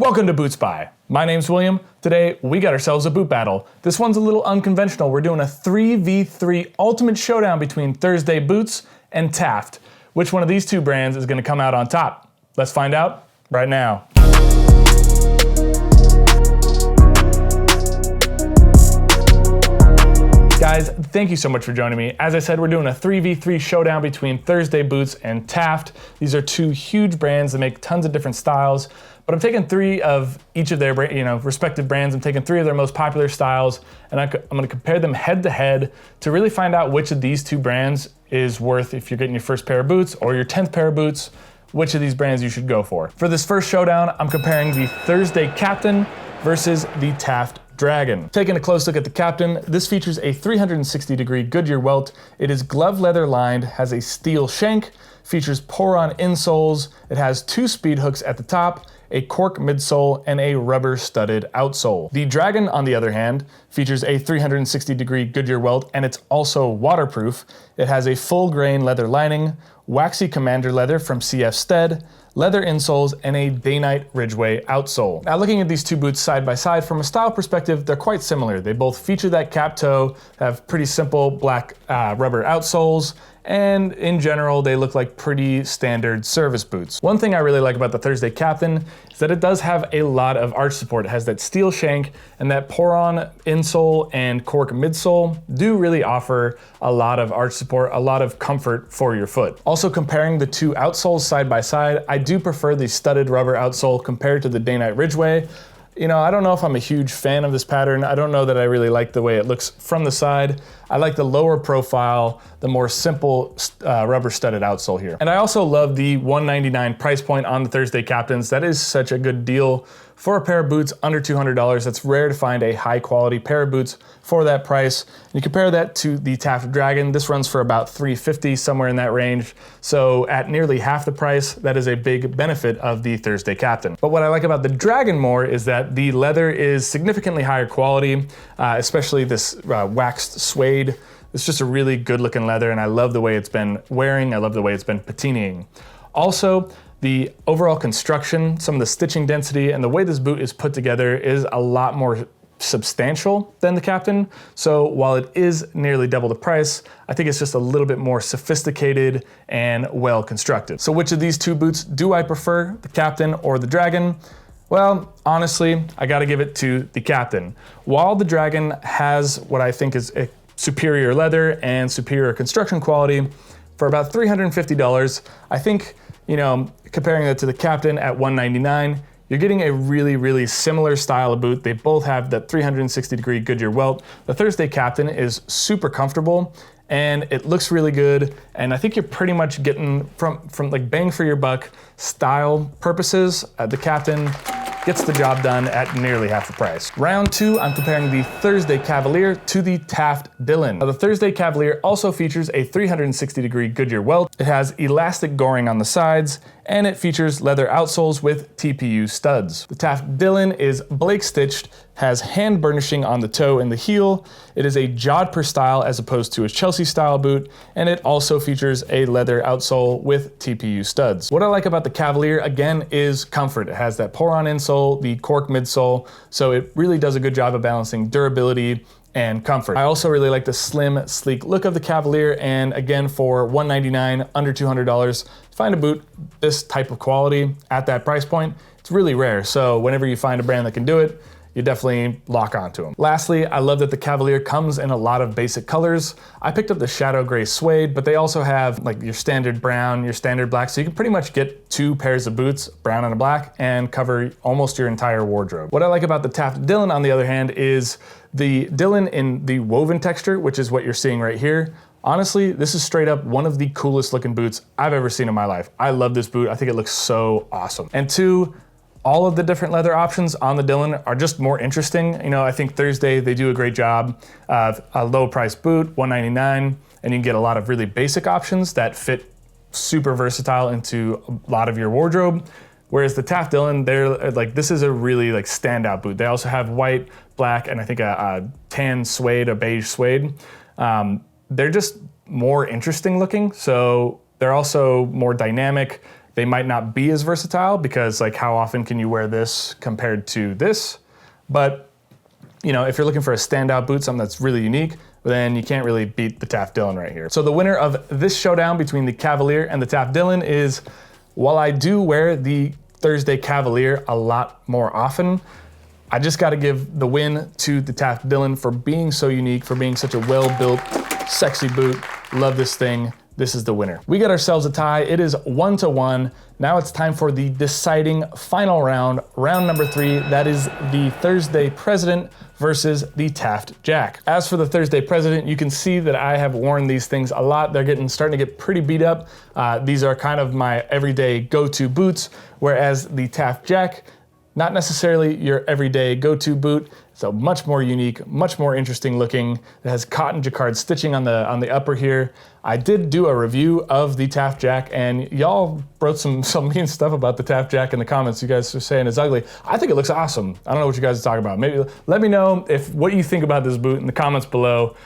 Welcome to BootSpy. My name's William. Today, we got ourselves a boot battle. This one's a little unconventional. We're doing a 3v3 ultimate showdown between Thursday Boots and Taft. Which one of these two brands is gonna come out on top? Let's find out right now. Guys, thank you so much for joining me. As I said, we're doing a 3v3 showdown between Thursday Boots and Taft. These are two huge brands that make tons of different styles, but I'm taking three of each of their respective brands. I'm taking three of their most popular styles, and I'm gonna compare them head to head to really find out which of these two brands is worth, if you're getting your first pair of boots or your 10th pair of boots, which of these brands you should go for. For this first showdown, I'm comparing the Thursday Captain versus the Taft Dragon. Taking a close look at the Captain, this features a 360-degree Goodyear welt. It is glove leather lined, has a steel shank, features pour-on insoles. It has two speed hooks at the top, a cork midsole, and a rubber studded outsole. The Dragon, on the other hand, features a 360-degree Goodyear welt, and it's also waterproof. It has a full grain leather lining, waxy commander leather from CF Stead, leather insoles, and a day-night Ridgeway outsole. Now, looking at these two boots side by side, from a style perspective, they're quite similar. They both feature that cap toe, have pretty simple black rubber outsoles, and in general, they look like pretty standard service boots. One thing I really like about the Thursday Captain is that it does have a lot of arch support. It has that steel shank, and that pour-on insole and cork midsole do really offer a lot of arch support, a lot of comfort for your foot. Also, comparing the two outsoles side by side, I do prefer the studded rubber outsole compared to the Day-Night Ridgeway. You know, I don't know if I'm a huge fan of this pattern. I don't know that I really like the way it looks from the side. I like the lower profile, the more simple rubber studded outsole here. And I also love the $199 price point on the Thursday Captains. That is such a good deal for a pair of boots under $200. It's rare to find a high quality pair of boots for that price. And you compare that to the Taft Dragon, this runs for about $350, somewhere in that range. So at nearly half the price, that is a big benefit of the Thursday Captain. But what I like about the Dragon more is that the leather is significantly higher quality, especially this waxed suede. It's just a really good looking leather, and I love the way it's been wearing. I love the way it's been patining. Also, the overall construction, some of the stitching density, and the way this boot is put together is a lot more substantial than the Captain. So while it is nearly double the price, I think it's just a little bit more sophisticated and well constructed. So which of these two boots do I prefer, the Captain or the Dragon? Well, honestly, I gotta give it to the Captain. While the Dragon has what I think is a superior leather and superior construction quality, for about $350, I think, you know, comparing that to the Captain at $199, you're getting a really, really similar style of boot. They both have that 360-degree Goodyear welt. The Thursday Captain is super comfortable, and it looks really good. And I think you're pretty much getting, from like bang for your buck style purposes, the Captain gets the job done at nearly half the price. Round two, I'm comparing the Thursday Cavalier to the Taft Dylan. Now, the Thursday Cavalier also features a 360-degree Goodyear welt. It has elastic goring on the sides, and it features leather outsoles with TPU studs. The Taft Dylan is Blake stitched, has hand burnishing on the toe and the heel. It is a jodhpur style as opposed to a Chelsea style boot, and it also features a leather outsole with TPU studs. What I like about the Cavalier, again, is comfort. It has that pour-on insole, the cork midsole, so it really does a good job of balancing durability and comfort. I also really like the slim, sleek look of the Cavalier, and again, for $199, under $200, to find a boot this type of quality at that price point, it's really rare. So whenever you find a brand that can do it, you definitely lock onto them. Lastly, I love that the Cavalier comes in a lot of basic colors. I picked up the shadow gray suede, but they also have like your standard brown, your standard black, so you can pretty much get two pairs of boots, brown and a black, and cover almost your entire wardrobe. What I like about the Taft Dylan, on the other hand, is the Dylan in the woven texture, which is what you're seeing right here. Honestly, this is straight up one of the coolest looking boots I've ever seen in my life. I love this boot. I think it looks so awesome. And two, all of the different leather options on the Dylan are just more interesting. You know, I think Thursday, they do a great job of a low price boot, $199, and you can get a lot of really basic options that fit super versatile into a lot of your wardrobe. Whereas the Taft Dylan, they're like, this is a really like standout boot. They also have white, black, and I think a tan suede, a beige suede. They're just more interesting looking. So they're also more dynamic. they might not be as versatile because like how often can you wear this compared to this? But you know, if you're looking for a standout boot, something that's really unique, then you can't really beat the Taft Dylan right here. So the winner of this showdown between the Cavalier and the Taft Dylan is, while I do wear the Thursday Cavalier a lot more often, I just gotta give the win to the Taft Dylan for being so unique, for being such a well-built, sexy boot. Love this thing. This is the winner. We got ourselves a tie. It is 1-1. Now it's time for the deciding final round, round number 3. That is the Thursday President versus the Taft Jack. As for the Thursday President, you can see that I have worn these things a lot. They're starting to get pretty beat up. These are kind of my everyday go-to boots, whereas the Taft Jack, not necessarily your everyday go-to boot. It's a much more unique, much more interesting looking. It has cotton jacquard stitching on the upper here. I did do a review of the Taft Jack, and y'all wrote some mean stuff about the Taft Jack in the comments. You guys are saying it's ugly. I think it looks awesome. I don't know what you guys are talking about. Maybe let me know what you think about this boot in the comments below.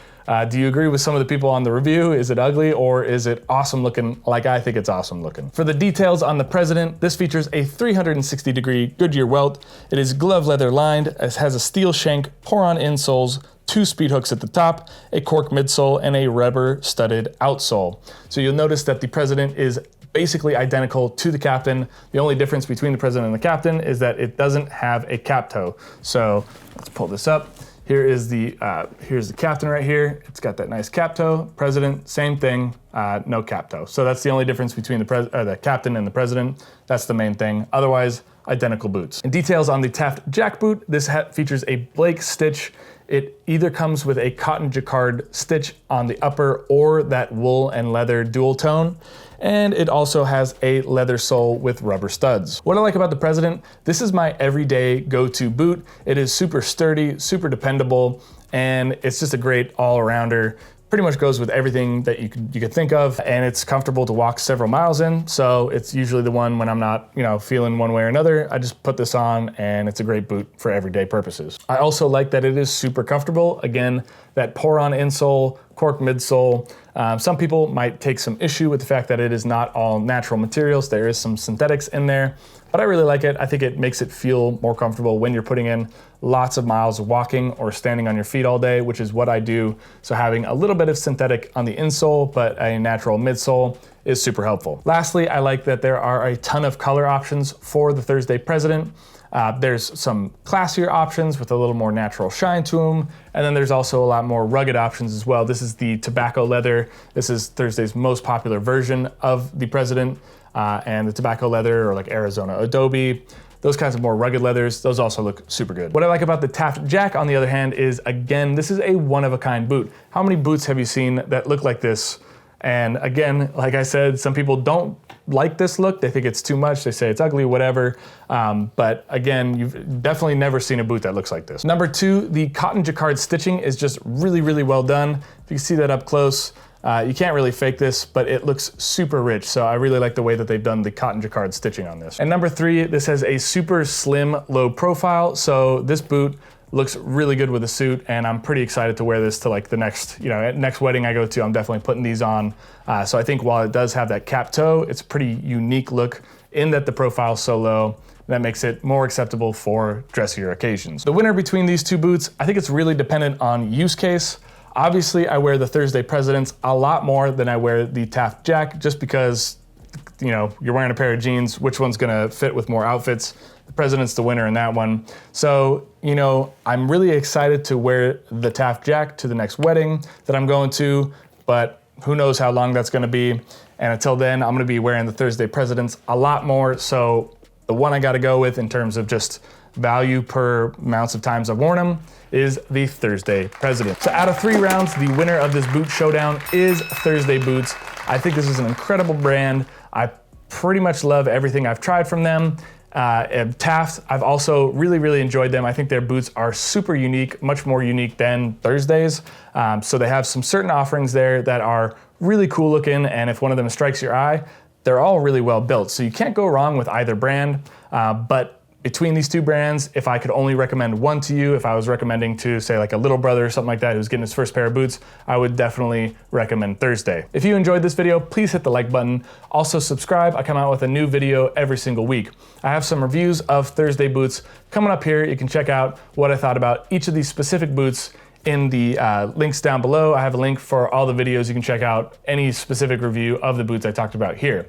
Do you agree with some of the people on the review? Is it ugly or is it awesome looking like I think it's awesome looking? For the details on the President, this features a 360-degree Goodyear welt. It is glove leather lined. It has a steel shank, pour-on insoles, 2 speed hooks at the top, a cork midsole, and a rubber studded outsole. So you'll notice that the President is basically identical to the Captain. The only difference between the President and the Captain is that it doesn't have a cap toe. So let's pull this up. Here's the Captain right here. It's got that nice cap toe. President, same thing, no cap toe. So that's the only difference between the Captain and the President. That's the main thing. Otherwise, identical boots. And details on the Taft Jack boot, this features a Blake stitch. It either comes with a cotton jacquard stitch on the upper or that wool and leather dual tone. And it also has a leather sole with rubber studs. What I like about the President, this is my everyday go-to boot. It is super sturdy, super dependable, and it's just a great all-arounder. Pretty much goes with everything that you could think of, and it's comfortable to walk several miles in. So it's usually the one when I'm not, feeling one way or another. I just put this on, and it's a great boot for everyday purposes. I also like that it is super comfortable. Again, that pour-on insole, cork midsole. Some people might take some issue with the fact that it is not all natural materials. There is some synthetics in there, but I really like it. I think it makes it feel more comfortable when you're putting in lots of miles of walking or standing on your feet all day, which is what I do. So having a little bit of synthetic on the insole, but a natural midsole is super helpful. Lastly, I like that there are a ton of color options for the Thursday President. There's some classier options with a little more natural shine to them, and then there's also a lot more rugged options as well. This is the tobacco leather. This is Thursday's most popular version of the President, and the tobacco leather, or like Arizona Adobe, those kinds of more rugged leathers, those also look super good. What I like about the Taft Jack, on the other hand, is, again, this is a one-of-a-kind boot. How many boots have you seen that look like this? And again, like I said, some people don't like this look. They think it's too much. They say it's ugly, whatever. But again, you've definitely never seen a boot that looks like this. Number 2, the cotton jacquard stitching is just really, really well done. If you can see that up close, you can't really fake this, but it looks super rich. So I really like the way that they've done the cotton jacquard stitching on this. And number 3, this has a super slim, low profile. So this boot looks really good with a suit, and I'm pretty excited to wear this to like the next wedding I go to. I'm definitely putting these on. So I think while it does have that cap toe, it's a pretty unique look in that the profile's so low. That makes it more acceptable for dressier occasions. The winner between these two boots, I think it's really dependent on use case. Obviously, I wear the Thursday Presidents a lot more than I wear the Taft Jack, just because you're wearing a pair of jeans, which one's gonna fit with more outfits? The President's the winner in that one. So, I'm really excited to wear the Taft Jack to the next wedding that I'm going to, but who knows how long that's gonna be. And until then, I'm gonna be wearing the Thursday Presidents a lot more. So the one I gotta go with in terms of just value per amounts of times I've worn them is the Thursday President. So out of 3 rounds, the winner of this boot showdown is Thursday Boots. I think this is an incredible brand. I pretty much love everything I've tried from them. Taft, I've also really, really enjoyed them. I think their boots are super unique, much more unique than Thursday's. So they have some certain offerings there that are really cool looking, and if one of them strikes your eye, they're all really well built. So you can't go wrong with either brand, but between these two brands, if I could only recommend one to you, if I was recommending to say like a little brother or something like that who's getting his first pair of boots, I would definitely recommend Thursday. If you enjoyed this video, please hit the like button. Also subscribe. I come out with a new video every single week. I have some reviews of Thursday boots coming up here. You can check out what I thought about each of these specific boots in the links down below. I have a link for all the videos. You can check out any specific review of the boots I talked about here.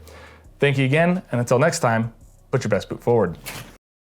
Thank you again, and until next time, put your best boot forward.